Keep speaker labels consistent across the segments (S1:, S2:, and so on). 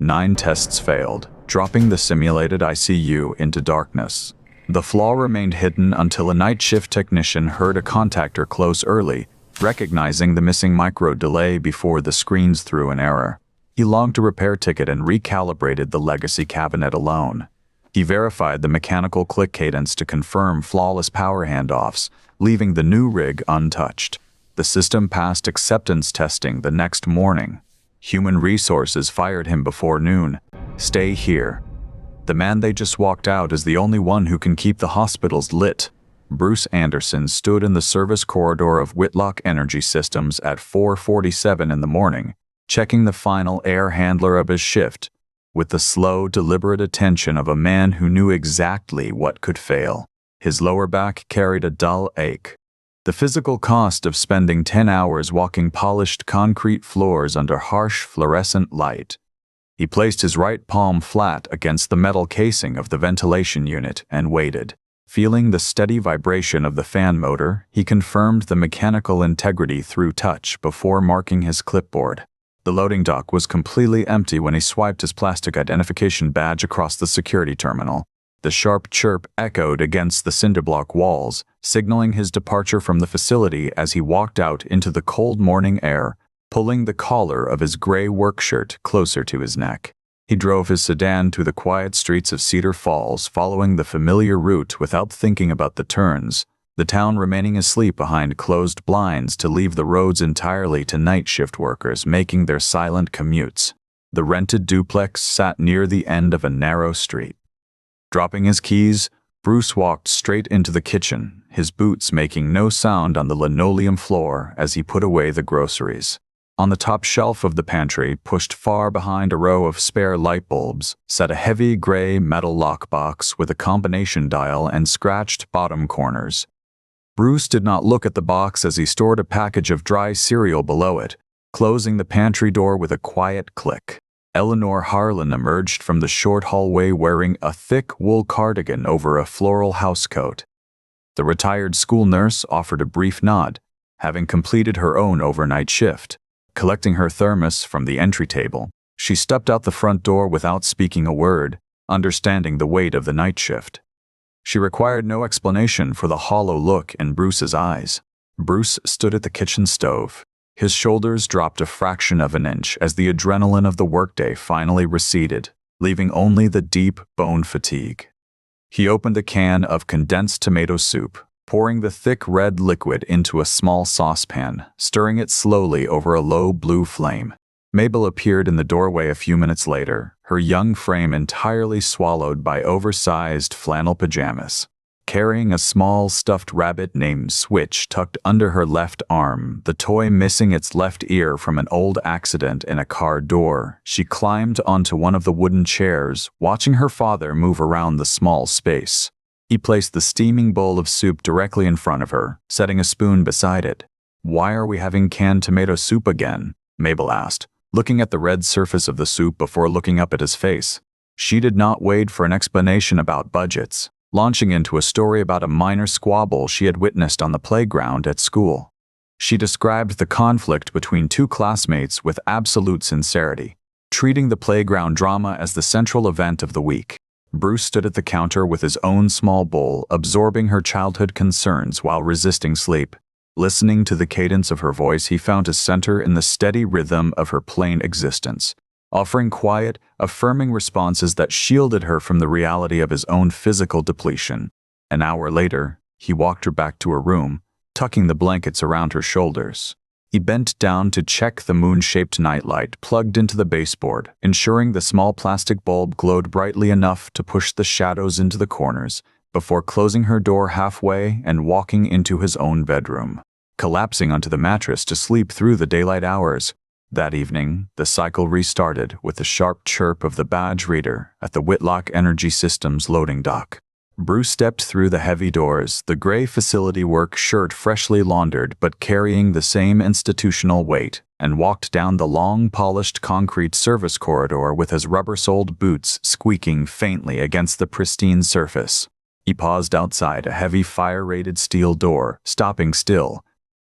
S1: 9 tests failed, dropping the simulated ICU into darkness. The flaw remained hidden until a night shift technician heard a contactor close early, recognizing the missing micro delay before the screens threw an error. He logged a repair ticket and recalibrated the legacy cabinet alone. He verified the mechanical click cadence to confirm flawless power handoffs, leaving the new rig untouched. The system passed acceptance testing the next morning. Human Resources fired him before noon. "Stay here. The man they just walked out is the only one who can keep the hospitals lit." Bruce Anderson stood in the service corridor of Whitlock Energy Systems at 4:47 in the morning, checking the final air handler of his shift, with the slow, deliberate attention of a man who knew exactly what could fail. His lower back carried a dull ache. The physical cost of spending 10 hours walking polished concrete floors under harsh fluorescent light. He placed his right palm flat against the metal casing of the ventilation unit and waited. Feeling the steady vibration of the fan motor, he confirmed the mechanical integrity through touch before marking his clipboard. The loading dock was completely empty when he swiped his plastic identification badge across the security terminal. The sharp chirp echoed against the cinderblock walls, signaling his departure from the facility as he walked out into the cold morning air, pulling the collar of his gray work shirt closer to his neck. He drove his sedan through the quiet streets of Cedar Falls, following the familiar route without thinking about the turns, the town remaining asleep behind closed blinds to leave the roads entirely to night shift workers making their silent commutes. The rented duplex sat near the end of a narrow street. Dropping his keys, Bruce walked straight into the kitchen, his boots making no sound on the linoleum floor as he put away the groceries. On the top shelf of the pantry, pushed far behind a row of spare light bulbs, sat a heavy gray metal lockbox with a combination dial and scratched bottom corners. Bruce did not look at the box as he stored a package of dry cereal below it, closing the pantry door with a quiet click. Eleanor Harlan emerged from the short hallway wearing a thick wool cardigan over a floral housecoat. The retired school nurse offered a brief nod, having completed her own overnight shift. Collecting her thermos from the entry table, she stepped out the front door without speaking a word, understanding the weight of the night shift. She required no explanation for the hollow look in Bruce's eyes. Bruce stood at the kitchen stove. His shoulders dropped a fraction of an inch as the adrenaline of the workday finally receded, leaving only the deep bone fatigue. He opened a can of condensed tomato soup, pouring the thick red liquid into a small saucepan, stirring it slowly over a low blue flame. Mabel appeared in the doorway a few minutes later, her young frame entirely swallowed by oversized flannel pajamas. Carrying a small stuffed rabbit named Switch tucked under her left arm, the toy missing its left ear from an old accident in a car door, she climbed onto one of the wooden chairs, watching her father move around the small space. He placed the steaming bowl of soup directly in front of her, setting a spoon beside it. "Why are we having canned tomato soup again?" Mabel asked, looking at the red surface of the soup before looking up at his face. She did not wait for an explanation about budgets, launching into a story about a minor squabble she had witnessed on the playground at school. She described the conflict between two classmates with absolute sincerity, treating the playground drama as the central event of the week. Bruce stood at the counter with his own small bowl, absorbing her childhood concerns while resisting sleep. Listening to the cadence of her voice, he found his center in the steady rhythm of her plain existence, offering quiet, affirming responses that shielded her from the reality of his own physical depletion. An hour later, he walked her back to her room, tucking the blankets around her shoulders. He bent down to check the moon-shaped nightlight plugged into the baseboard, ensuring the small plastic bulb glowed brightly enough to push the shadows into the corners, before closing her door halfway and walking into his own bedroom, collapsing onto the mattress to sleep through the daylight hours. That evening, the cycle restarted with the sharp chirp of the badge reader at the Whitlock Energy Systems loading dock. Bruce stepped through the heavy doors, the gray facility work shirt freshly laundered but carrying the same institutional weight, and walked down the long, polished concrete service corridor with his rubber-soled boots squeaking faintly against the pristine surface. He paused outside a heavy fire-rated steel door, stopping still,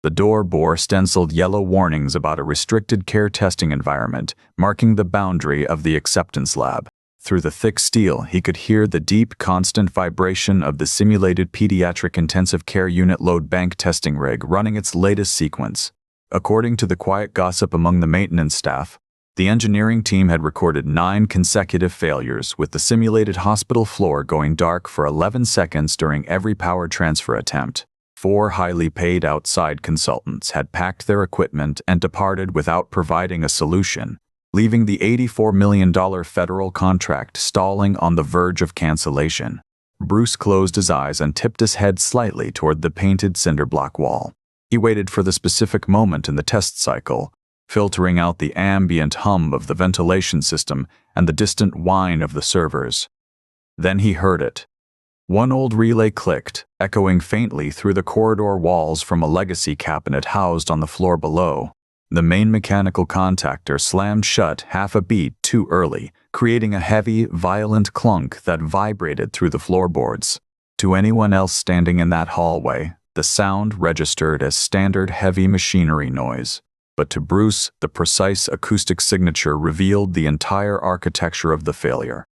S1: The door bore stenciled yellow warnings about a restricted care testing environment, marking the boundary of the acceptance lab. Through the thick steel, he could hear the deep, constant vibration of the simulated pediatric intensive care unit load bank testing rig running its latest sequence. According to the quiet gossip among the maintenance staff, the engineering team had recorded 9 consecutive failures, with the simulated hospital floor going dark for 11 seconds during every power transfer attempt. 4 highly paid outside consultants had packed their equipment and departed without providing a solution, leaving the $84 million federal contract stalling on the verge of cancellation. Bruce closed his eyes and tipped his head slightly toward the painted cinder block wall. He waited for the specific moment in the test cycle, filtering out the ambient hum of the ventilation system and the distant whine of the servers. Then he heard it. One old relay clicked, echoing faintly through the corridor walls from a legacy cabinet housed on the floor below. The main mechanical contactor slammed shut half a beat too early, creating a heavy, violent clunk that vibrated through the floorboards. To anyone else standing in that hallway, the sound registered as standard heavy machinery noise. But to Bruce, the precise acoustic signature revealed the entire architecture of the failure.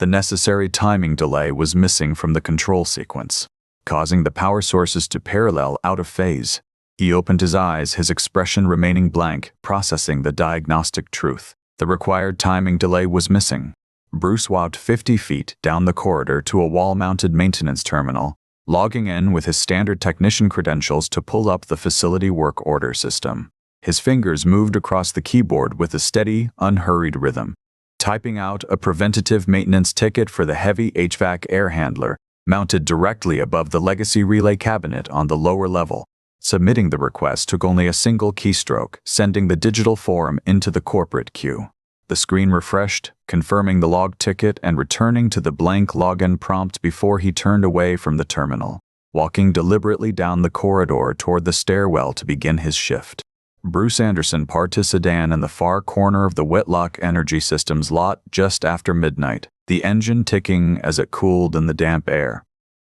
S1: The necessary timing delay was missing from the control sequence, causing the power sources to parallel out of phase. He opened his eyes, his expression remaining blank, processing the diagnostic truth. The required timing delay was missing. Bruce walked 50 feet down the corridor to a wall-mounted maintenance terminal, logging in with his standard technician credentials to pull up the facility work order system. His fingers moved across the keyboard with a steady, unhurried rhythm, typing out a preventative maintenance ticket for the heavy HVAC air handler mounted directly above the legacy relay cabinet on the lower level. Submitting the request took only a single keystroke, sending the digital form into the corporate queue. The screen refreshed, confirming the log ticket and returning to the blank login prompt before he turned away from the terminal, walking deliberately down the corridor toward the stairwell to begin his shift. Bruce Anderson parked his sedan in the far corner of the Whitlock Energy Systems lot just after midnight, the engine ticking as it cooled in the damp air.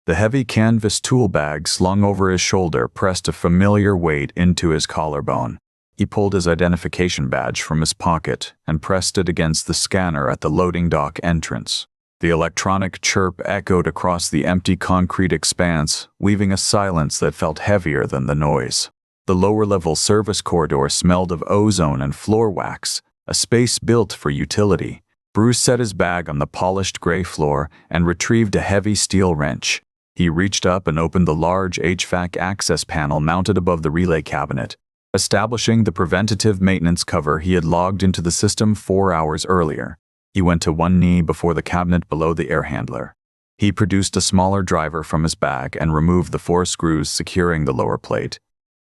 S1: The heavy canvas tool bag slung over his shoulder pressed a familiar weight into his collarbone. He pulled his identification badge from his pocket and pressed it against the scanner at the loading dock entrance. The electronic chirp echoed across the empty concrete expanse, weaving a silence that felt heavier than the noise. The lower-level service corridor smelled of ozone and floor wax, a space built for utility. Bruce set his bag on the polished gray floor and retrieved a heavy steel wrench. He reached up and opened the large HVAC access panel mounted above the relay cabinet, establishing the preventative maintenance cover he had logged into the system 4 hours earlier. He went to one knee before the cabinet below the air handler. He produced a smaller driver from his bag and removed the 4 screws securing the lower plate.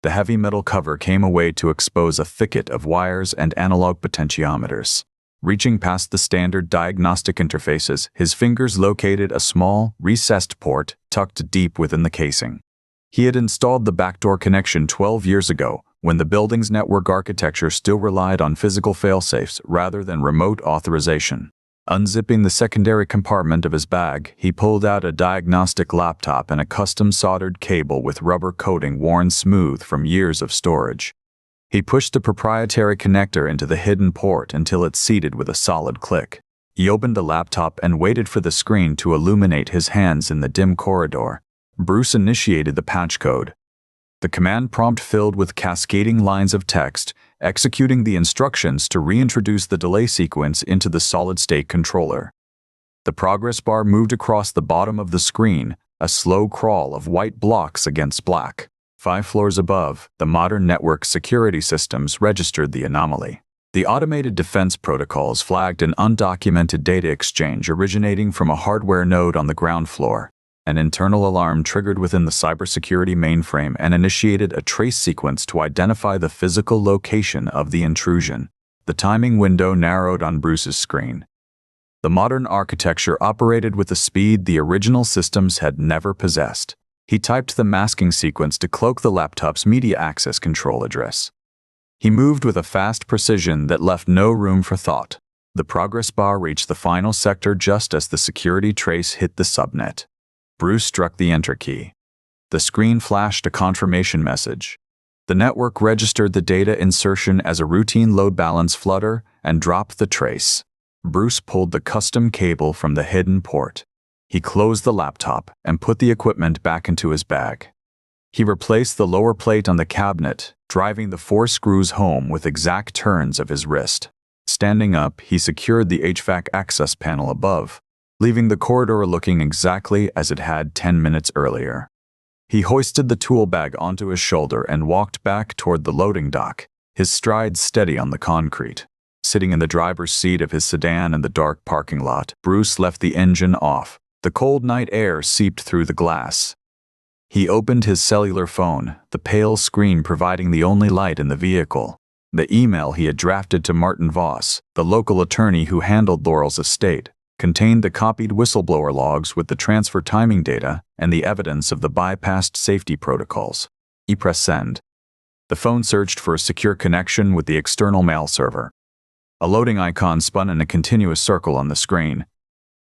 S1: The heavy metal cover came away to expose a thicket of wires and analog potentiometers. Reaching past the standard diagnostic interfaces, his fingers located a small, recessed port tucked deep within the casing. He had installed the backdoor connection 12 years ago, when the building's network architecture still relied on physical failsafes rather than remote authorization. Unzipping the secondary compartment of his bag, he pulled out a diagnostic laptop and a custom soldered cable with rubber coating worn smooth from years of storage. He pushed the proprietary connector into the hidden port until it seated with a solid click. He opened the laptop and waited for the screen to illuminate his hands in the dim corridor. Bruce initiated the patch code. The command prompt filled with cascading lines of text, executing the instructions to reintroduce the delay sequence into the solid-state controller. The progress bar moved across the bottom of the screen, a slow crawl of white blocks against black. 5 floors above, the modern network security systems registered the anomaly. The automated defense protocols flagged an undocumented data exchange originating from a hardware node on the ground floor. An internal alarm triggered within the cybersecurity mainframe and initiated a trace sequence to identify the physical location of the intrusion. The timing window narrowed on Bruce's screen. The modern architecture operated with a speed the original systems had never possessed. He typed the masking sequence to cloak the laptop's media access control address. He moved with a fast precision that left no room for thought. The progress bar reached the final sector just as the security trace hit the subnet. Bruce struck the enter key. The screen flashed a confirmation message. The network registered the data insertion as a routine load balance flutter and dropped the trace. Bruce pulled the custom cable from the hidden port. He closed the laptop and put the equipment back into his bag. He replaced the lower plate on the cabinet, driving the 4 screws home with exact turns of his wrist. Standing up, he secured the HVAC access panel above, leaving the corridor looking exactly as it had 10 minutes earlier. He hoisted the tool bag onto his shoulder and walked back toward the loading dock, his stride steady on the concrete. Sitting in the driver's seat of his sedan in the dark parking lot, Bruce left the engine off. The cold night air seeped through the glass. He opened his cellular phone, the pale screen providing the only light in the vehicle. The email he had drafted to Martin Voss, the local attorney who handled Laurel's estate, contained the copied whistleblower logs with the transfer timing data and the evidence of the bypassed safety protocols. He pressed send. The phone searched for a secure connection with the external mail server. A loading icon spun in a continuous circle on the screen.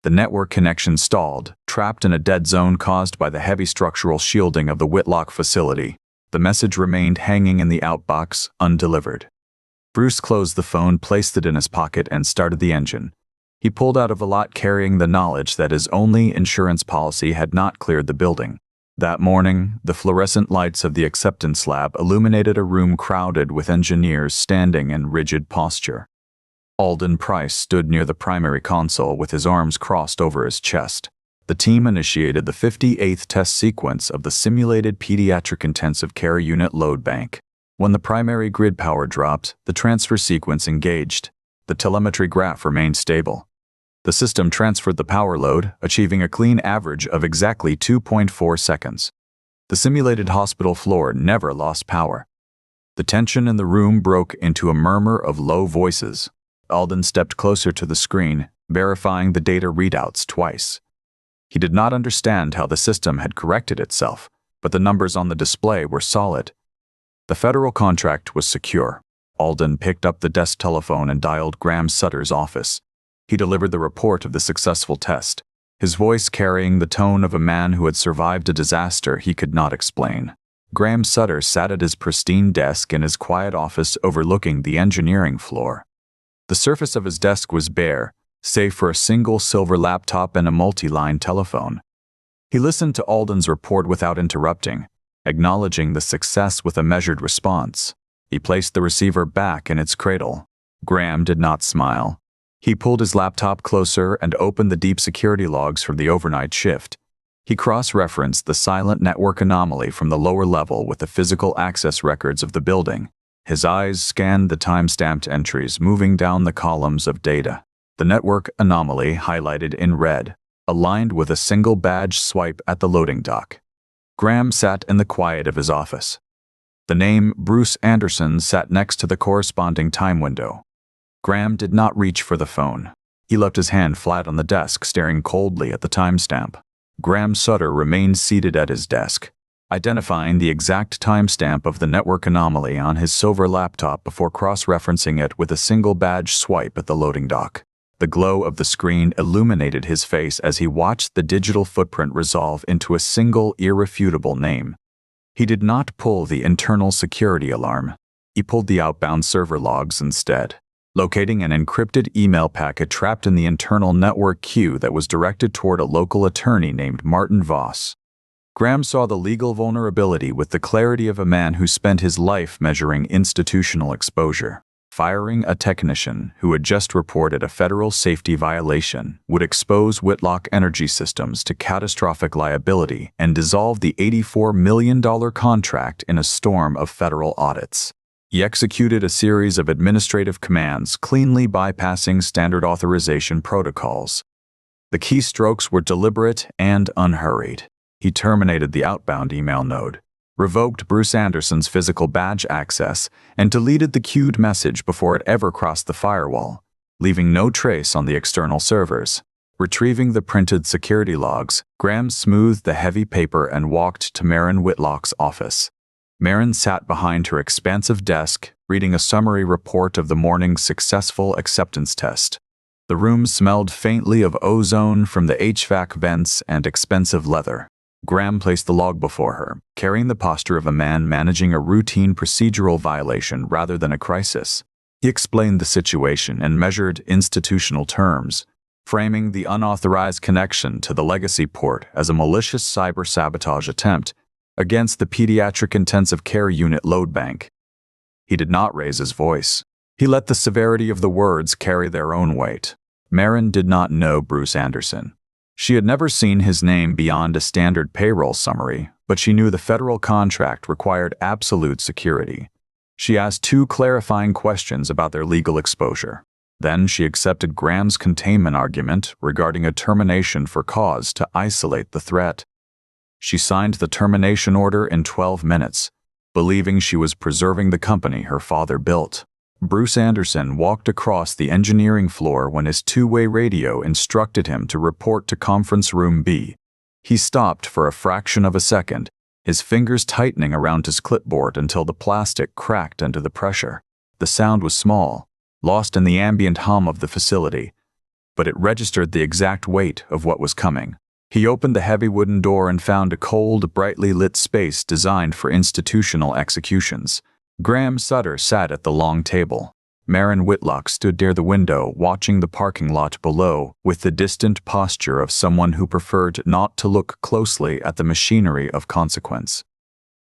S1: The network connection stalled, trapped in a dead zone caused by the heavy structural shielding of the Whitlock facility. The message remained hanging in the outbox, undelivered. Bruce closed the phone, placed it in his pocket, and started the engine. He pulled out of the lot carrying the knowledge that his only insurance policy had not cleared the building. That morning, the fluorescent lights of the acceptance lab illuminated a room crowded with engineers standing in rigid posture. Alden Price stood near the primary console with his arms crossed over his chest. The team initiated the 58th test sequence of the simulated pediatric intensive care unit load bank. When the primary grid power dropped, the transfer sequence engaged. The telemetry graph remained stable. The system transferred the power load, achieving a clean average of exactly 2.4 seconds. The simulated hospital floor never lost power. The tension in the room broke into a murmur of low voices. Alden stepped closer to the screen, verifying the data readouts twice. He did not understand how the system had corrected itself, but the numbers on the display were solid. The federal contract was secure. Alden picked up the desk telephone and dialed Graham Sutter's office. He delivered the report of the successful test, his voice carrying the tone of a man who had survived a disaster he could not explain. Graham Sutter sat at his pristine desk in his quiet office overlooking the engineering floor. The surface of his desk was bare, save for a single silver laptop and a multi-line telephone. He listened to Alden's report without interrupting, acknowledging the success with a measured response. He placed the receiver back in its cradle. Graham did not smile. He pulled his laptop closer and opened the deep security logs from the overnight shift. He cross-referenced the silent network anomaly from the lower level with the physical access records of the building. His eyes scanned the time-stamped entries moving down the columns of data. The network anomaly highlighted in red, aligned with a single badge swipe at the loading dock. Graham sat in the quiet of his office. The name Bruce Anderson sat next to the corresponding time window. Graham did not reach for the phone. He left his hand flat on the desk, staring coldly at the timestamp. Graham Sutter remained seated at his desk, identifying the exact timestamp of the network anomaly on his silver laptop before cross-referencing it with a single badge swipe at the loading dock. The glow of the screen illuminated his face as he watched the digital footprint resolve into a single, irrefutable name. He did not pull the internal security alarm. He pulled the outbound server logs instead, locating an encrypted email packet trapped in the internal network queue that was directed toward a local attorney named Martin Voss. Graham saw the legal vulnerability with the clarity of a man who spent his life measuring institutional exposure. Firing a technician who had just reported a federal safety violation would expose Whitlock Energy Systems to catastrophic liability and dissolve the $84 million contract in a storm of federal audits. He executed a series of administrative commands, cleanly bypassing standard authorization protocols. The keystrokes were deliberate and unhurried. He terminated the outbound email node, revoked Bruce Anderson's physical badge access, and deleted the queued message before it ever crossed the firewall, leaving no trace on the external servers. Retrieving the printed security logs, Graham smoothed the heavy paper and walked to Marin Whitlock's office. Marin sat behind her expansive desk, reading a summary report of the morning's successful acceptance test. The room smelled faintly of ozone from the HVAC vents and expensive leather. Graham placed the log before her, carrying the posture of a man managing a routine procedural violation rather than a crisis. He explained the situation in measured institutional terms, framing the unauthorized connection to the legacy port as a malicious cyber-sabotage attempt against the Pediatric Intensive Care Unit load bank. He did not raise his voice. He let the severity of the words carry their own weight. Marin did not know Bruce Anderson. She had never seen his name beyond a standard payroll summary, but she knew the federal contract required absolute security. She asked 2 clarifying questions about their legal exposure. Then she accepted Graham's containment argument regarding a termination for cause to isolate the threat. She signed the termination order in 12 minutes, believing she was preserving the company her father built. Bruce Anderson walked across the engineering floor when his 2-way radio instructed him to report to Conference Room B. He stopped for a fraction of a second, his fingers tightening around his clipboard until the plastic cracked under the pressure. The sound was small, lost in the ambient hum of the facility, but it registered the exact weight of what was coming. He opened the heavy wooden door and found a cold, brightly lit space designed for institutional executions. Graham Sutter sat at the long table. Marin Whitlock stood near the window, watching the parking lot below with the distant posture of someone who preferred not to look closely at the machinery of consequence.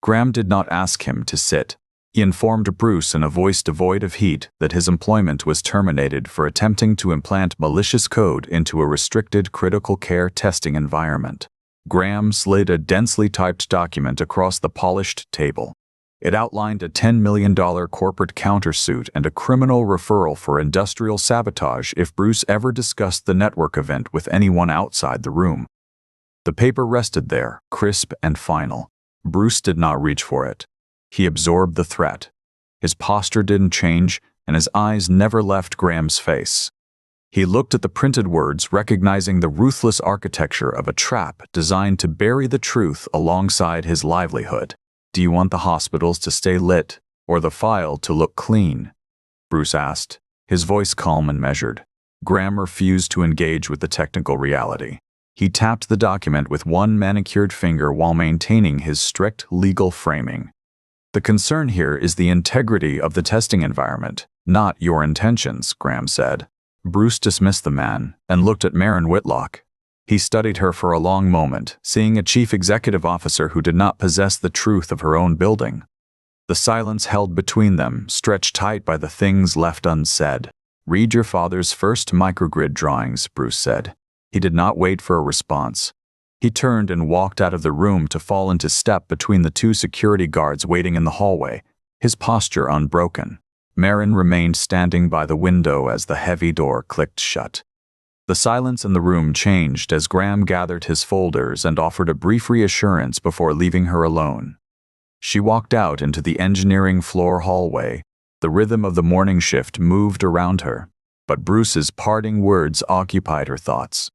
S1: Graham did not ask him to sit. He informed Bruce in a voice devoid of heat that his employment was terminated for attempting to implant malicious code into a restricted critical care testing environment. Graham slid a densely typed document across the polished table. It outlined a $10 million corporate countersuit and a criminal referral for industrial sabotage if Bruce ever discussed the network event with anyone outside the room. The paper rested there, crisp and final. Bruce did not reach for it. He absorbed the threat. His posture didn't change, and his eyes never left Graham's face. He looked at the printed words, recognizing the ruthless architecture of a trap designed to bury the truth alongside his livelihood. "Do you want the hospitals to stay lit, or the file to look clean?" Bruce asked, his voice calm and measured. Graham refused to engage with the technical reality. He tapped the document with one manicured finger while maintaining his strict legal framing. "The concern here is the integrity of the testing environment, not your intentions," Graham said. Bruce dismissed the man and looked at Marin Whitlock. He studied her for a long moment, seeing a chief executive officer who did not possess the truth of her own building. The silence held between them, stretched tight by the things left unsaid. "Read your father's first microgrid drawings," Bruce said. He did not wait for a response. He turned and walked out of the room to fall into step between the 2 security guards waiting in the hallway, his posture unbroken. Marin remained standing by the window as the heavy door clicked shut. The silence in the room changed as Graham gathered his folders and offered a brief reassurance before leaving her alone. She walked out into the engineering floor hallway. The rhythm of the morning shift moved around her, but Bruce's parting words occupied her thoughts.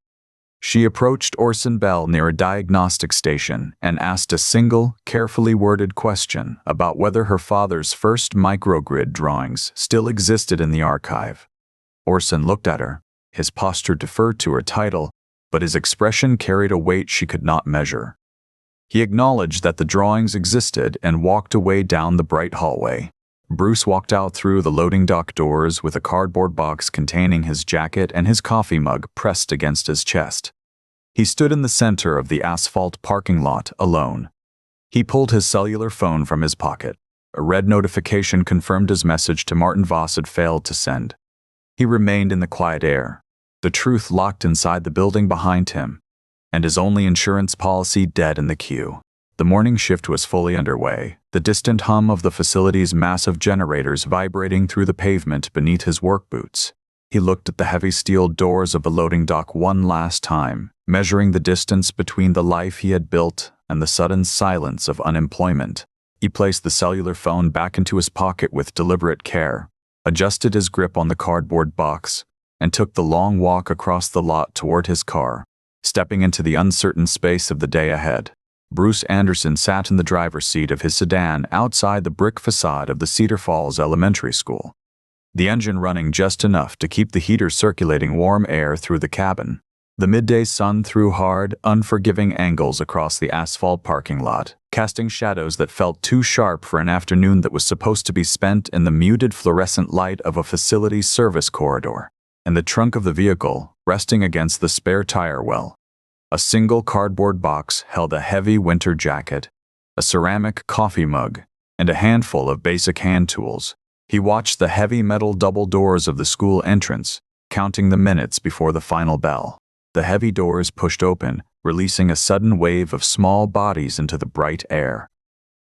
S1: She approached Orson Bell near a diagnostic station and asked a single, carefully worded question about whether her father's first microgrid drawings still existed in the archive. Orson looked at her. His posture deferred to her title, but his expression carried a weight she could not measure. He acknowledged that the drawings existed and walked away down the bright hallway. Bruce walked out through the loading dock doors with a cardboard box containing his jacket and his coffee mug pressed against his chest. He stood in the center of the asphalt parking lot alone. He pulled his cellular phone from his pocket. A red notification confirmed his message to Martin Voss had failed to send. He remained in the quiet air, the truth locked inside the building behind him, and his only insurance policy dead in the queue. The morning shift was fully underway, the distant hum of the facility's massive generators vibrating through the pavement beneath his work boots. He looked at the heavy steel doors of the loading dock one last time, measuring the distance between the life he had built and the sudden silence of unemployment. He placed the cellular phone back into his pocket with deliberate care, adjusted his grip on the cardboard box, and took the long walk across the lot toward his car, stepping into the uncertain space of the day ahead. Bruce Anderson sat in the driver's seat of his sedan outside the brick facade of the Cedar Falls Elementary School, the engine running just enough to keep the heater circulating warm air through the cabin. The midday sun threw hard, unforgiving angles across the asphalt parking lot, casting shadows that felt too sharp for an afternoon that was supposed to be spent in the muted fluorescent light of a facility's service corridor. In the trunk of the vehicle, resting against the spare tire well, a single cardboard box held a heavy winter jacket, a ceramic coffee mug, and a handful of basic hand tools. He watched the heavy metal double doors of the school entrance, counting the minutes before the final bell. The heavy doors pushed open, releasing a sudden wave of small bodies into the bright air.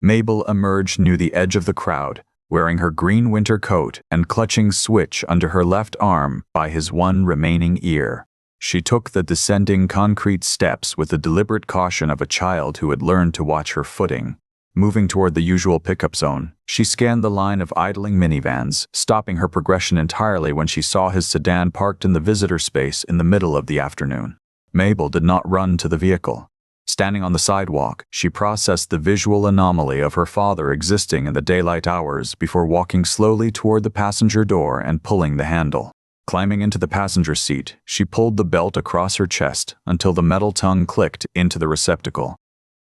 S1: Mabel emerged near the edge of the crowd, wearing her green winter coat and clutching Switch under her left arm by his one remaining ear. She took the descending concrete steps with the deliberate caution of a child who had learned to watch her footing. Moving toward the usual pickup zone, she scanned the line of idling minivans, stopping her progression entirely when she saw his sedan parked in the visitor space in the middle of the afternoon. Mabel did not run to the vehicle. Standing on the sidewalk, she processed the visual anomaly of her father existing in the daylight hours before walking slowly toward the passenger door and pulling the handle. Climbing into the passenger seat, she pulled the belt across her chest until the metal tongue clicked into the receptacle.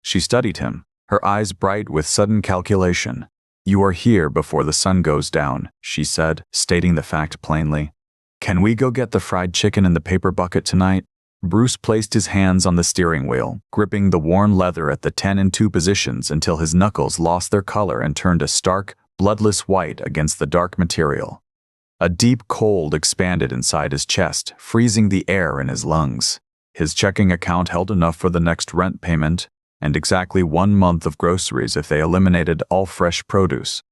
S1: She studied him, her eyes bright with sudden calculation. "You are here before the sun goes down," she said, stating the fact plainly. "Can we go get the fried chicken in the paper bucket tonight?" Bruce placed his hands on the steering wheel, gripping the worn leather at the 10 and 2 positions until his knuckles lost their color and turned a stark, bloodless white against the dark material. A deep cold expanded inside his chest, freezing the air in his lungs. His checking account held enough for the next rent payment, and exactly 1 month of groceries if they eliminated all fresh produce.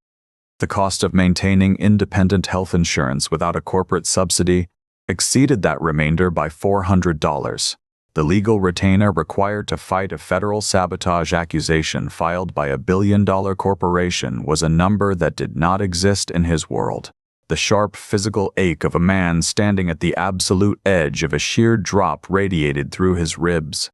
S1: The cost of maintaining independent health insurance without a corporate subsidy exceeded that remainder by $400. The legal retainer required to fight a federal sabotage accusation filed by a billion-dollar corporation was a number that did not exist in his world. The sharp physical ache of a man standing at the absolute edge of a sheer drop radiated through his ribs.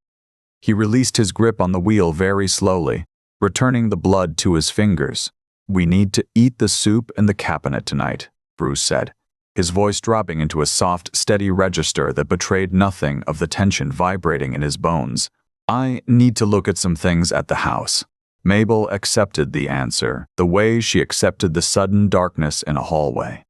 S1: He released his grip on the wheel very slowly, returning the blood to his fingers. "We need to eat the soup in the cabinet tonight," Bruce said, his voice dropping into a soft, steady register that betrayed nothing of the tension vibrating in his bones. "I need to look at some things at the house." Mabel accepted the answer, the way she accepted the sudden darkness in a hallway.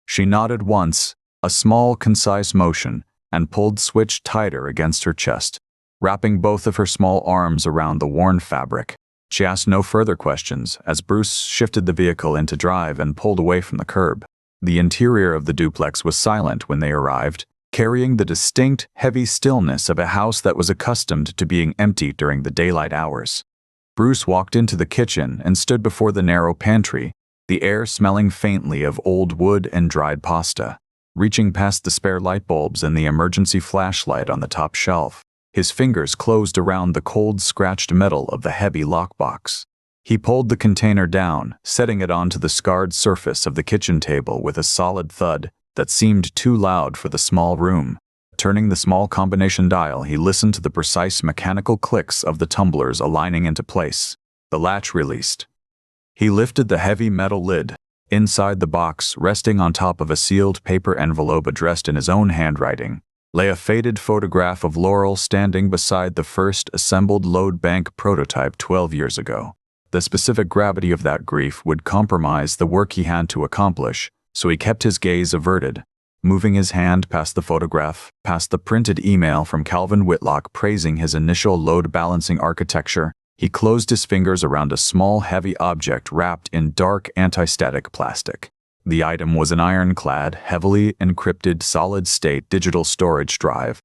S1: She nodded once, a small, concise motion, and pulled Switch tighter against her chest, wrapping both of her small arms around the worn fabric. She asked no further questions as Bruce shifted the vehicle into drive and pulled away from the curb. The interior of the duplex was silent when they arrived, carrying the distinct, heavy stillness of a house that was accustomed to being empty during the daylight hours. Bruce walked into the kitchen and stood before the narrow pantry, the air smelling faintly of old wood and dried pasta. Reaching past the spare light bulbs and the emergency flashlight on the top shelf, his fingers closed around the cold, scratched metal of the heavy lockbox. He pulled the container down, setting it onto the scarred surface of the kitchen table with a solid thud that seemed too loud for the small room. Turning the small combination dial, he listened to the precise mechanical clicks of the tumblers aligning into place. The latch released. He lifted the heavy metal lid. Inside the box, resting on top of a sealed paper envelope addressed in his own handwriting, lay a faded photograph of Laurel standing beside the first assembled load bank prototype 12 years ago. The specific gravity of that grief would compromise the work he had to accomplish, so he kept his gaze averted. Moving his hand past the photograph, past the printed email from Calvin Whitlock praising his initial load-balancing architecture, he closed his fingers around a small, heavy object wrapped in dark, anti-static plastic. The item was an ironclad, heavily encrypted, solid-state digital storage drive.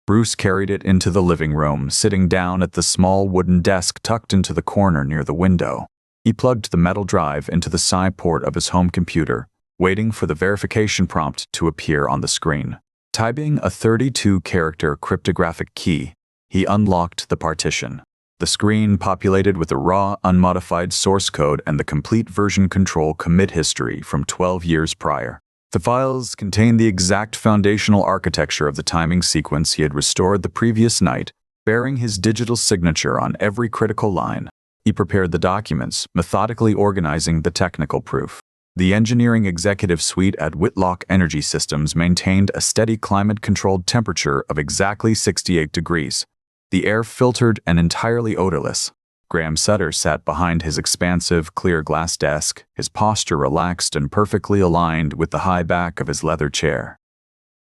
S1: Bruce carried it into the living room, sitting down at the small wooden desk tucked into the corner near the window. He plugged the metal drive into the side port of his home computer, waiting for the verification prompt to appear on the screen. Typing a 32-character cryptographic key, he unlocked the partition. The screen populated with the raw, unmodified source code and the complete version control commit history from 12 years prior. The files contained the exact foundational architecture of the timing sequence he had restored the previous night, bearing his digital signature on every critical line. He prepared the documents, methodically organizing the technical proof. The engineering executive suite at Whitlock Energy Systems maintained a steady climate-controlled temperature of exactly 68 degrees. The air filtered and entirely odorless. Graham Sutter sat behind his expansive, clear glass desk, his posture relaxed and perfectly aligned with the high back of his leather chair.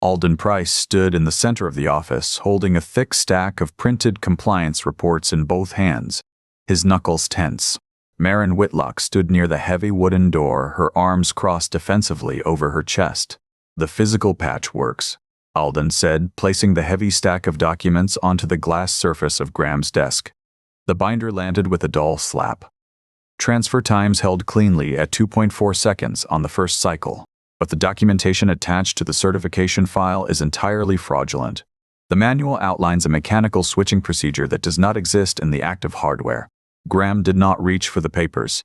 S1: Alden Price stood in the center of the office, holding a thick stack of printed compliance reports in both hands, his knuckles tense. Marin Whitlock stood near the heavy wooden door, her arms crossed defensively over her chest. "The physical patch works," Alden said, placing the heavy stack of documents onto the glass surface of Graham's desk. The binder landed with a dull slap. Transfer times held cleanly at 2.4 seconds on the first cycle, but the documentation attached to the certification file is entirely fraudulent. The manual outlines a mechanical switching procedure that does not exist in the active hardware. Graham did not reach for the papers.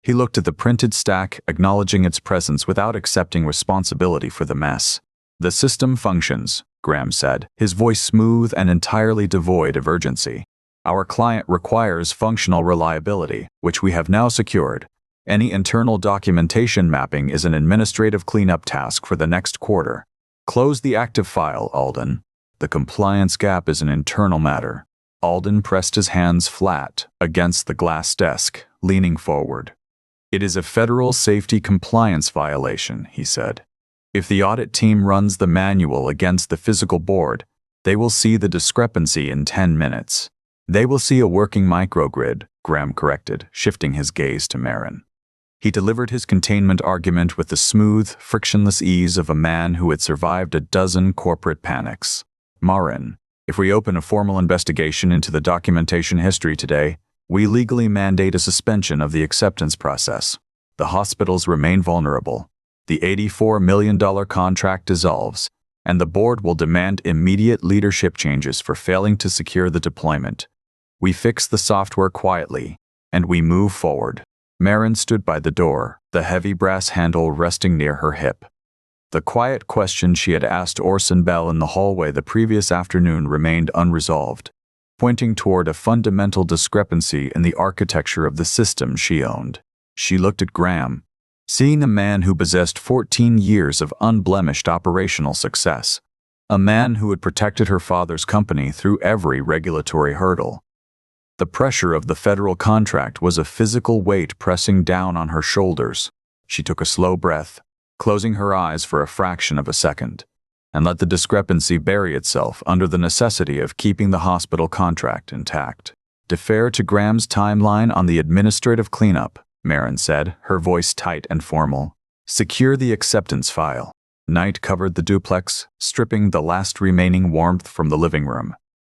S1: He looked at the printed stack, acknowledging its presence without accepting responsibility for the mess. "The system functions," Graham said, his voice smooth and entirely devoid of urgency. "Our client requires functional reliability, which we have now secured. Any internal documentation mapping is an administrative cleanup task for the next quarter. Close the active file, Alden. The compliance gap is an internal matter." Alden pressed his hands flat against the glass desk, leaning forward. "It is a federal safety compliance violation," he said. "If the audit team runs the manual against the physical board, they will see the discrepancy in 10 minutes. They will see a working microgrid," Graham corrected, shifting his gaze to Marin. He delivered his containment argument with the smooth, frictionless ease of a man who had survived a dozen corporate panics. "Marin, if we open a formal investigation into the documentation history today, we legally mandate a suspension of the acceptance process. The hospitals remain vulnerable. The $84 million contract dissolves, and the board will demand immediate leadership changes for failing to secure the deployment. We fix the software quietly, and we move forward." Marin stood by the door, the heavy brass handle resting near her hip. The quiet question she had asked Orson Bell in the hallway the previous afternoon remained unresolved, pointing toward a fundamental discrepancy in the architecture of the system she owned. She looked at Graham, seeing a man who possessed 14 years of unblemished operational success, a man who had protected her father's company through every regulatory hurdle. The pressure of the federal contract was a physical weight pressing down on her shoulders. She took a slow breath, closing her eyes for a fraction of a second, and let the discrepancy bury itself under the necessity of keeping the hospital contract intact. "Defer to Graham's timeline on the administrative cleanup," Marin said, her voice tight and formal. "Secure the acceptance file." Night covered the duplex, stripping the last remaining warmth from the living room.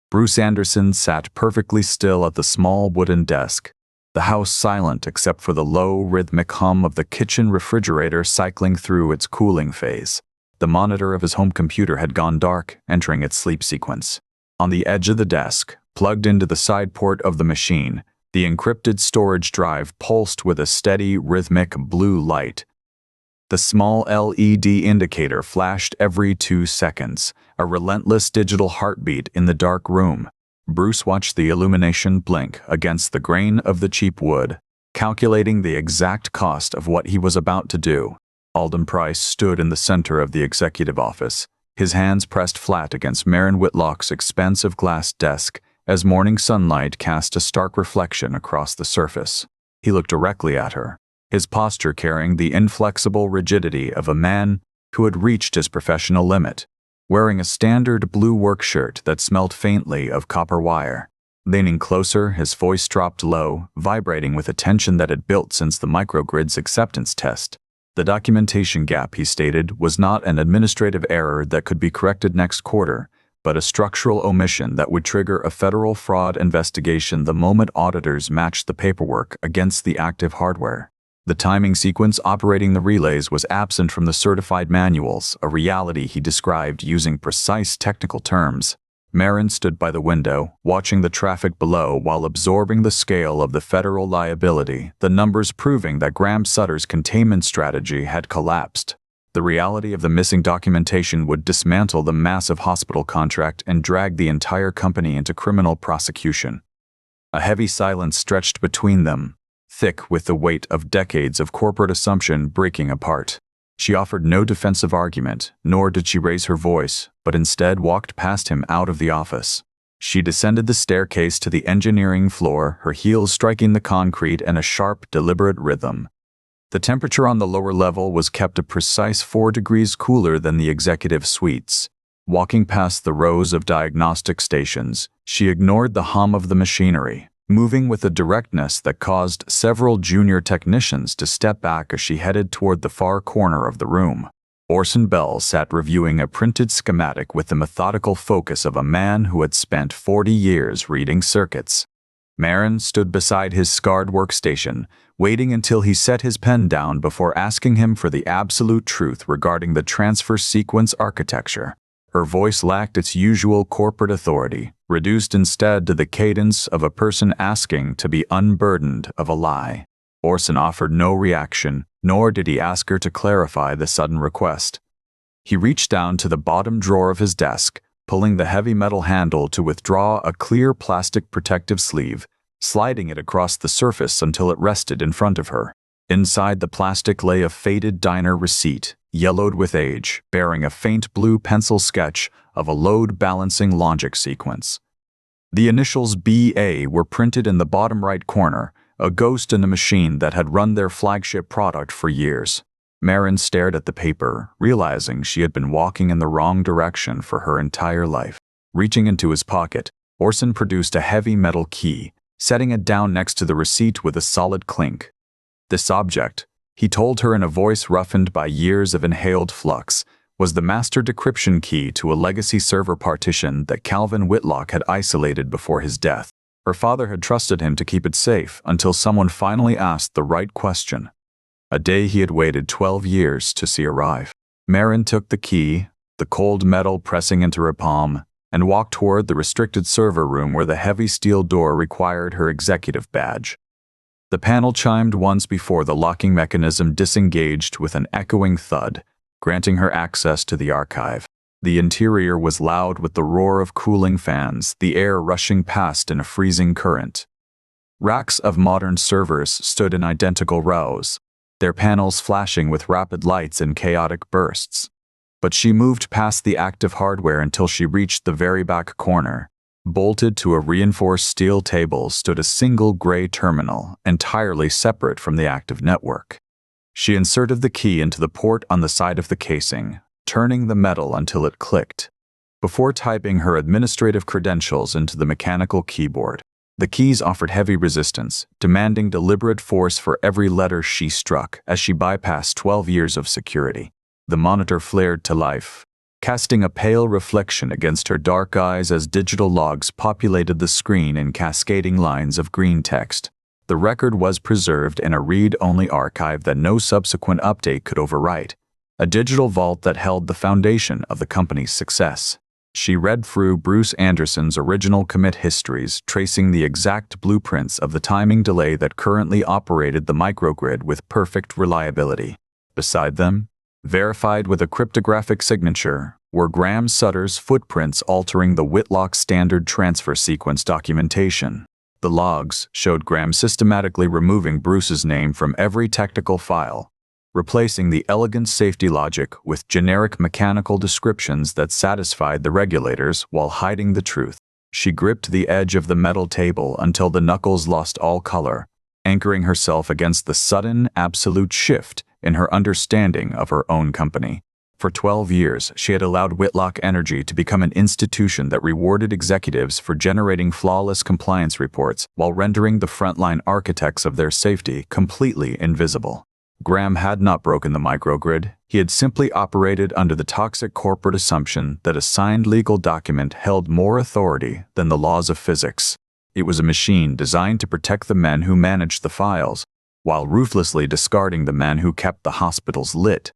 S1: Bruce Anderson sat perfectly still at the small wooden desk, the house silent except for the low, rhythmic hum of the kitchen refrigerator cycling through its cooling phase. The monitor of his home computer had gone dark, entering its sleep sequence. On the edge of the desk, plugged into the side port of the machine, the encrypted storage drive pulsed with a steady, rhythmic blue light. The small LED indicator flashed every 2 seconds, a relentless digital heartbeat in the dark room. Bruce watched the illumination blink against the grain of the cheap wood, calculating the exact cost of what he was about to do. Alden Price stood in the center of the executive office, his hands pressed flat against Marin Whitlock's expansive glass desk as morning sunlight cast a stark reflection across the surface. He looked directly at her, his posture carrying the inflexible rigidity of a man who had reached his professional limit. Wearing a standard blue work shirt that smelled faintly of copper wire. Leaning closer, his voice dropped low, vibrating with a tension that had built since the microgrid's acceptance test. The documentation gap, he stated, was not an administrative error that could be corrected next quarter, but a structural omission that would trigger a federal fraud investigation the moment auditors matched the paperwork against the active hardware. The timing sequence operating the relays was absent from the certified manuals, a reality he described using precise technical terms. Marin stood by the window, watching the traffic below while absorbing the scale of the federal liability, the numbers proving that Graham Sutter's containment strategy had collapsed. The reality of the missing documentation would dismantle the massive hospital contract and drag the entire company into criminal prosecution. A heavy silence stretched between them, thick with the weight of decades of corporate assumption breaking apart. She offered no defensive argument, nor did she raise her voice, but instead walked past him out of the office. She descended the staircase to the engineering floor, her heels striking the concrete in a sharp, deliberate rhythm. The temperature on the lower level was kept a precise 4 degrees cooler than the executive suites. Walking past the rows of diagnostic stations, she ignored the hum of the machinery, moving with a directness that caused several junior technicians to step back as she headed toward the far corner of the room. Orson Bell sat reviewing a printed schematic with the methodical focus of a man who had spent 40 years reading circuits. Marin stood beside his scarred workstation, waiting until he set his pen down before asking him for the absolute truth regarding the transfer sequence architecture. Her voice lacked its usual corporate authority, reduced instead to the cadence of a person asking to be unburdened of a lie. Orson offered no reaction, nor did he ask her to clarify the sudden request. He reached down to the bottom drawer of his desk, pulling the heavy metal handle to withdraw a clear plastic protective sleeve, sliding it across the surface until it rested in front of her. Inside the plastic lay a faded diner receipt, yellowed with age, bearing a faint blue pencil sketch of a load-balancing logic sequence. The initials BA were printed in the bottom right corner, a ghost in a machine that had run their flagship product for years. Marin stared at the paper, realizing she had been walking in the wrong direction for her entire life. Reaching into his pocket, Orson produced a heavy metal key, setting it down next to the receipt with a solid clink. This object, he told her in a voice roughened by years of inhaled flux, was the master decryption key to a legacy server partition that Calvin Whitlock had isolated before his death. Her father had trusted him to keep it safe until someone finally asked the right question. A day he had waited 12 years to see arrive. Marin took the key, the cold metal pressing into her palm, and walked toward the restricted server room where the heavy steel door required her executive badge. The panel chimed once before the locking mechanism disengaged with an echoing thud, granting her access to the archive. The interior was loud with the roar of cooling fans, the air rushing past in a freezing current. Racks of modern servers stood in identical rows, their panels flashing with rapid lights in chaotic bursts. But she moved past the active hardware until she reached the very back corner. Bolted to a reinforced steel table stood a single gray terminal, entirely separate from the active network. She inserted the key into the port on the side of the casing, turning the metal until it clicked, before typing her administrative credentials into the mechanical keyboard. The keys offered heavy resistance, demanding deliberate force for every letter she struck as she bypassed 12 years of security. The monitor flared to life, casting a pale reflection against her dark eyes as digital logs populated the screen in cascading lines of green text. The record was preserved in a read-only archive that no subsequent update could overwrite, a digital vault that held the foundation of the company's success. She read through Bruce Anderson's original commit histories, tracing the exact blueprints of the timing delay that currently operated the microgrid with perfect reliability. Beside them, verified with a cryptographic signature, were Graham Sutter's footprints altering the Whitlock standard transfer sequence documentation. The logs showed Graham systematically removing Bruce's name from every technical file, replacing the elegant safety logic with generic mechanical descriptions that satisfied the regulators while hiding the truth. She gripped the edge of the metal table until the knuckles lost all color, anchoring herself against the sudden, absolute shift in her understanding of her own company. For 12 years, she had allowed Whitlock Energy to become an institution that rewarded executives for generating flawless compliance reports while rendering the frontline architects of their safety completely invisible. Graham had not broken the microgrid. He had simply operated under the toxic corporate assumption that a signed legal document held more authority than the laws of physics. It was a machine designed to protect the men who managed the files, while ruthlessly discarding the men who kept the hospitals lit.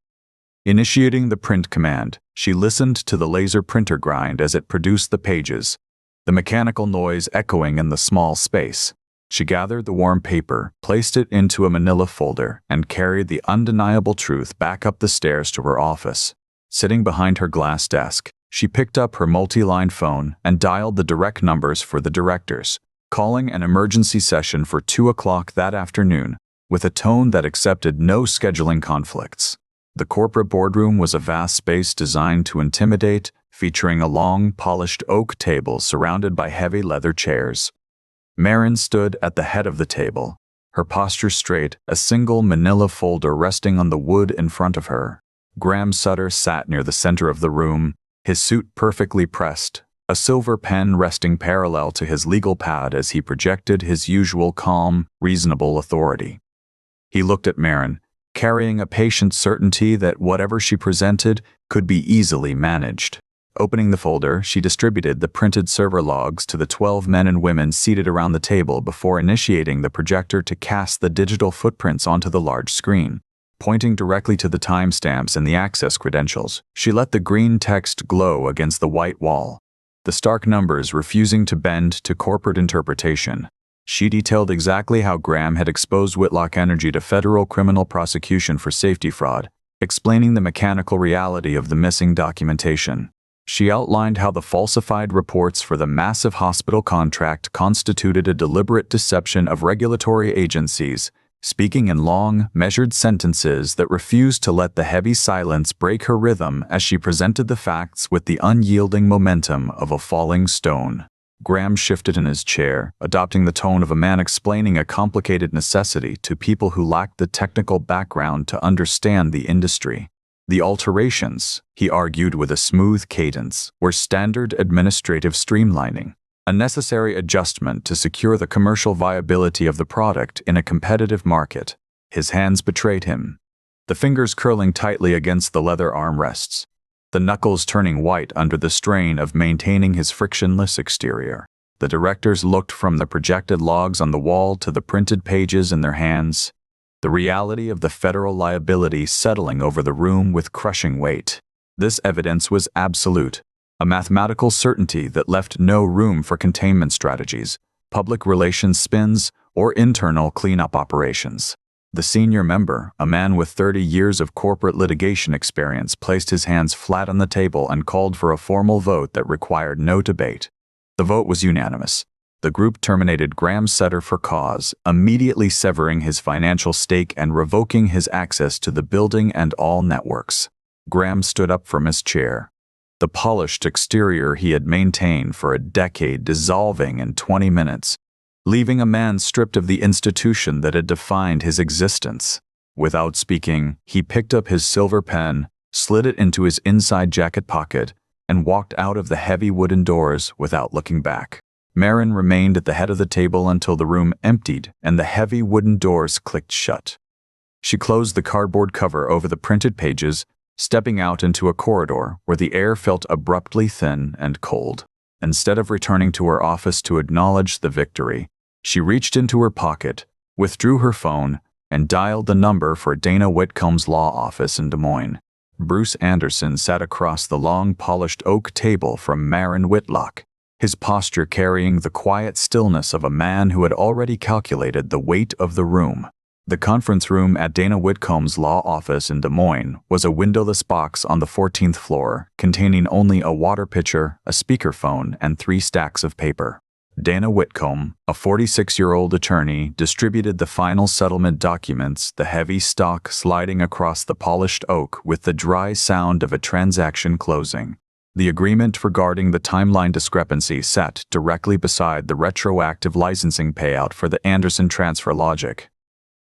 S1: Initiating the print command, she listened to the laser printer grind as it produced the pages, the mechanical noise echoing in the small space. She gathered the warm paper, placed it into a manila folder, and carried the undeniable truth back up the stairs to her office. Sitting behind her glass desk, she picked up her multi-line phone and dialed the direct numbers for the directors. calling an emergency session for 2 o'clock that afternoon with a tone that accepted no scheduling conflicts. The corporate boardroom was a vast space designed to intimidate, featuring a long, polished oak table surrounded by heavy leather chairs. Marin stood at the head of the table, her posture straight, a single manila folder resting on the wood in front of her. Graham Sutter sat near the center of the room, his suit perfectly pressed, a silver pen resting parallel to his legal pad as he projected his usual calm, reasonable authority. He looked at Marin, carrying a patient certainty that whatever she presented could be easily managed. Opening the folder, she distributed the printed server logs to the 12 men and women seated around the table before initiating the projector to cast the digital footprints onto the large screen. Pointing directly to the timestamps and the access credentials, she let the green text glow against the white wall, the stark numbers refusing to bend to corporate interpretation. She detailed exactly how Graham had exposed Whitlock Energy to federal criminal prosecution for safety fraud, explaining the mechanical reality of the missing documentation. She outlined how the falsified reports for the massive hospital contract constituted a deliberate deception of regulatory agencies, speaking in long, measured sentences that refused to let the heavy silence break her rhythm as she presented the facts with the unyielding momentum of a falling stone. Graham shifted in his chair, adopting the tone of a man explaining a complicated necessity to people who lacked the technical background to understand the industry. The alterations, he argued with a smooth cadence, were standard administrative streamlining, a necessary adjustment to secure the commercial viability of the product in a competitive market. His hands betrayed him, the fingers curling tightly against the leather armrests, the knuckles turning white under the strain of maintaining his frictionless exterior. The directors looked from the projected logs on the wall to the printed pages in their hands, the reality of the federal liability settling over the room with crushing weight. This evidence was absolute, a mathematical certainty that left no room for containment strategies, public relations spins, or internal cleanup operations. The senior member, a man with 30 years of corporate litigation experience, placed his hands flat on the table and called for a formal vote that required no debate. The vote was unanimous. The group terminated Graham Sutter for cause, immediately severing his financial stake and revoking his access to the building and all networks. Graham stood up from his chair, the polished exterior he had maintained for a decade dissolving in 20 minutes, leaving a man stripped of the institution that had defined his existence. Without speaking, he picked up his silver pen, slid it into his inside jacket pocket, and walked out of the heavy wooden doors without looking back. Marin remained at the head of the table until the room emptied and the heavy wooden doors clicked shut. She closed the cardboard cover over the printed pages, stepping out into a corridor where the air felt abruptly thin and cold. Instead of returning to her office to acknowledge the victory, she reached into her pocket, withdrew her phone, and dialed the number for Dana Whitcomb's law office in Des Moines. Bruce Anderson sat across the long, polished oak table from Marin Whitlock, his posture carrying the quiet stillness of a man who had already calculated the weight of the room. The conference room at Dana Whitcomb's law office in Des Moines was a windowless box on the 14th floor, containing only a water pitcher, a speakerphone, and 3 stacks of paper. Dana Whitcomb, a 46-year-old attorney, distributed the final settlement documents, the heavy stock sliding across the polished oak with the dry sound of a transaction closing. The agreement regarding the timeline discrepancy sat directly beside the retroactive licensing payout for the Anderson transfer logic.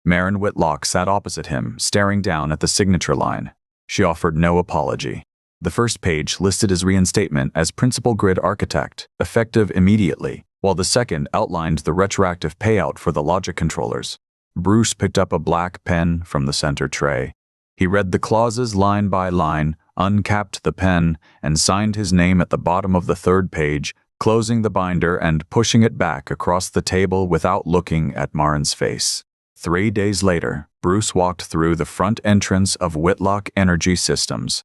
S1: Marin Whitlock sat opposite him, staring down at the signature line. She offered no apology. The first page listed his reinstatement as principal grid architect, effective immediately, while the second outlined the retroactive payout for the logic controllers. Bruce picked up a black pen from the center tray. He read the clauses line by line, uncapped the pen, and signed his name at the bottom of the third page, closing the binder and pushing it back across the table without looking at Marin's face. 3 days later, Bruce walked through the front entrance of Whitlock Energy Systems.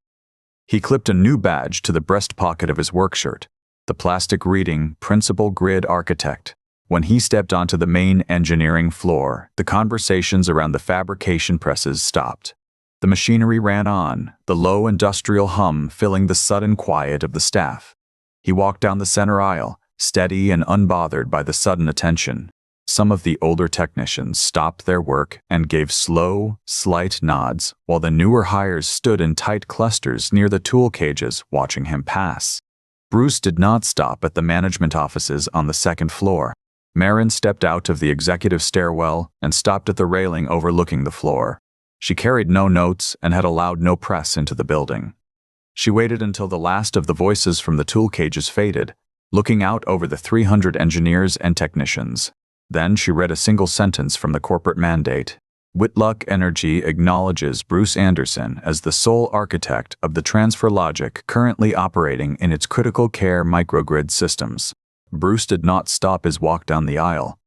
S1: He clipped a new badge to the breast pocket of his work shirt, the plastic reading Principal Grid Architect. When he stepped onto the main engineering floor, the conversations around the fabrication presses stopped. The machinery ran on, the low industrial hum filling the sudden quiet of the staff. He walked down the center aisle, steady and unbothered by the sudden attention. Some of the older technicians stopped their work and gave slow, slight nods, while the newer hires stood in tight clusters near the tool cages watching him pass. Bruce did not stop at the management offices on the second floor. Marin stepped out of the executive stairwell and stopped at the railing overlooking the floor. She carried no notes and had allowed no press into the building. She waited until the last of the voices from the tool cages faded, looking out over the 300 engineers and technicians. Then she read a single sentence from the corporate mandate. Whitlock Energy acknowledges Bruce Anderson as the sole architect of the transfer logic currently operating in its critical care microgrid systems. Bruce did not stop his walk down the aisle.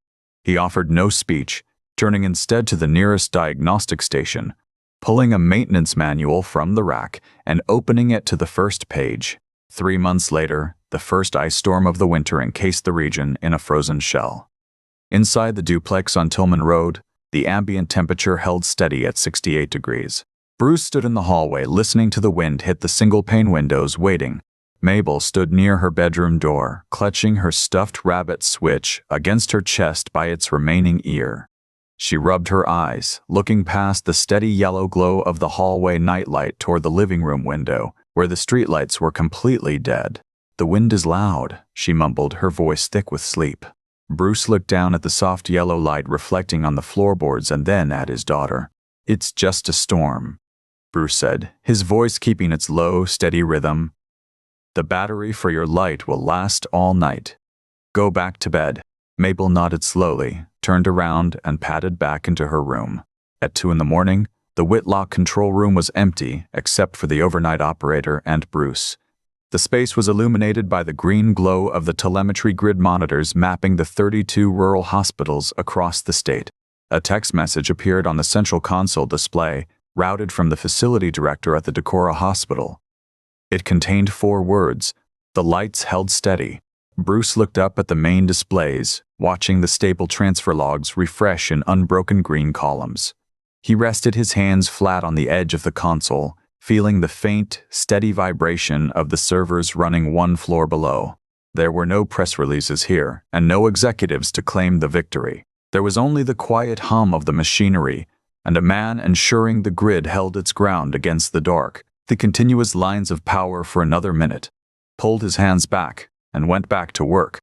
S1: He offered no speech, turning instead to the nearest diagnostic station, pulling a maintenance manual from the rack and opening it to the first page. 3 months later, the first ice storm of the winter encased the region in a frozen shell. Inside the duplex on Tillman Road, the ambient temperature held steady at 68 degrees. Bruce stood in the hallway listening to the wind hit the single-pane windows, waiting. Mabel stood near her bedroom door, clutching her stuffed rabbit Switch against her chest by its remaining ear. She rubbed her eyes, looking past the steady yellow glow of the hallway nightlight toward the living room window, where the streetlights were completely dead. "The wind is loud," she mumbled, her voice thick with sleep. Bruce looked down at the soft yellow light reflecting on the floorboards and then at his daughter. "It's just a storm," Bruce said, his voice keeping its low, steady rhythm. "The battery for your light will last all night. Go back to bed." Mabel nodded slowly, turned around, and padded back into her room. At 2 a.m, the Whitlock control room was empty except for the overnight operator and Bruce. The space was illuminated by the green glow of the telemetry grid monitors mapping the 32 rural hospitals across the state. A text message appeared on the central console display, routed from the facility director at the Decorah Hospital. It contained 4 words. The lights held steady. Bruce looked up at the main displays, watching the stable transfer logs refresh in unbroken green columns. He rested his hands flat on the edge of the console, feeling the faint, steady vibration of the servers running 1 floor below. There were no press releases here, and no executives to claim the victory. There was only the quiet hum of the machinery, and a man ensuring the grid held its ground against the dark, the continuous lines of power for another minute, pulled his hands back, and went back to work.